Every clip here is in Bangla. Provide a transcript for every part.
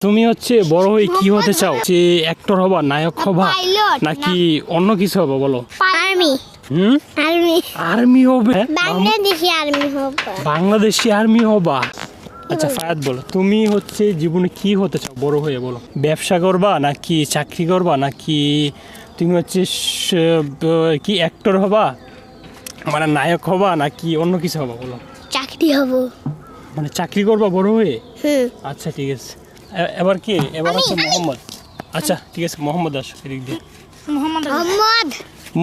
তুমি হচ্ছে বড় হয়ে কি হতে চাও? যে অ্যাক্টর হবা, নায়ক হবা, নাকি অন্য কিছু হবে বলো? আর্মি। আর্মি। আর্মি হবে? বাংলাদেশি আর্মি হবে। বাংলাদেশি আর্মি হবা? আচ্ছা ফায়াদ বলো, তুমি হচ্ছে জীবনে কি হতে চাও বড় হয়ে বলো? ব্যবসা করবা নাকি চাকরি করবা, নাকি তুমি হচ্ছে কি অ্যাক্টর হবা, মানে নায়ক হবা, নাকি অন্য কিছু হবা বলো? চাকরি হব। মানে চাকরি করবা বড় হয়ে? আচ্ছা ঠিক আছে। এবার কি? এবার হচ্ছে মোহাম্মদ। আচ্ছা ঠিক আছে, মোহাম্মদ আসো এদিক দিয়ে।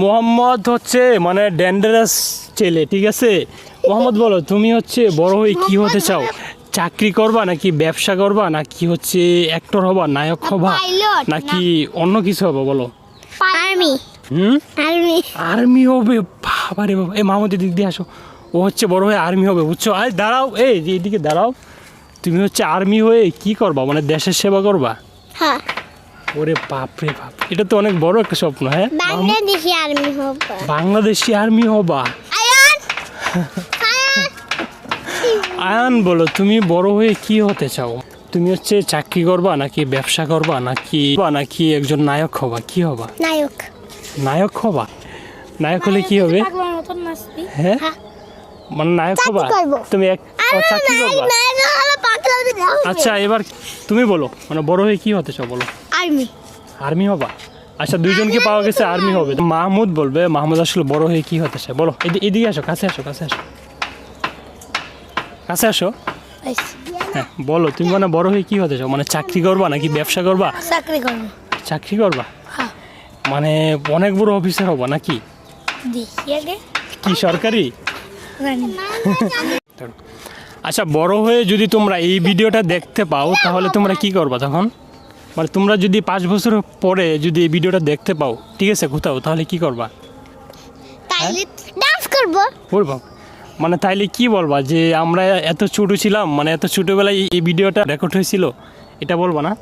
মোহাম্মদ হচ্ছে মানে ডেঞ্জারাস ছেলে, ঠিক আছে? মোহাম্মদ বলো, তুমি হচ্ছে বড় হয়ে কি হতে চাও? চাকরি করবা নাকি ব্যবসা করবা, নাকি হচ্ছে অ্যাক্টর হবা, নায়ক হবা, নাকি অন্য কিছু হবে বলো? আর্মি। আর্মি। আর্মি হবে? বাবারে বাবা, এই মাহমুদের দিক দিয়ে আসো। ও হচ্ছে বড় হয়ে আর্মি হবে, বুঝছো? আরে দাঁড়াও, এই যে এদিকে দাঁড়াও। তুমি হচ্ছে আর্মি হয়ে কি করবা, মানে দেশের সেবা করবা? হ্যাঁ। ওরে বাপ রে বাপ, এটা তো অনেক বড় একটা স্বপ্ন। হ্যাঁ, বাংলাদেশি আর্মি হব। বাংলাদেশি আর্মি হবা? আয়ান বলো, তুমি বড় হয়ে কি হতে চাও? তুমি হচ্ছে চাকরি করবা নাকি ব্যবসা করবা, নাকি একজন নায়ক হবা? কি হবা? নায়ক। নায়ক হবা? নায়ক হলে কি হবে? হ্যাঁ, মানে নায়ক হবা তুমি? চাকরি করবা? আচ্ছা এবার তুমি বলো, মানে বড় হয়ে কি হতে চাও বলো? আর্মি। আর্মি হবা? আচ্ছা দুইজনকে পাওয়া গেছে আর্মি হবে। মাহমুদ বলবে, মাহমুদ আসলে বড় হয়ে কি হতে চায় বলো? এদিকে আসো, কাছে আসো, কাছে আসো, কাছে আসো। হ্যাঁ বলো, তুমি মানে বড় হয়ে কি হতে চাও? মানে চাকরি করবা নাকি ব্যবসা করবা? চাকরি করব। চাকরি করবা? হ্যাঁ। মানে অনেক বড় অফিসার হবা নাকি? দেখি আগে। কি সরকারি? আচ্ছা বড় হয়ে যদি তোমরা এই ভিডিওটা দেখতে পাও তাহলে তোমরা কি করবা তখন? মানে তোমরা যদি 5 বছর পরে যদি এই ভিডিওটা দেখতে পাও, ঠিক আছে, কোথাও, তাহলে কি করবা? তাইলে ডান্স করব। বলবা মানে তাইলে কি বলবা যে আমরা এত ছোট ছিলাম, মানে এত ছোটবেলায় এই ভিডিওটা রেকর্ড হয়েছিল, এটা বলবা না?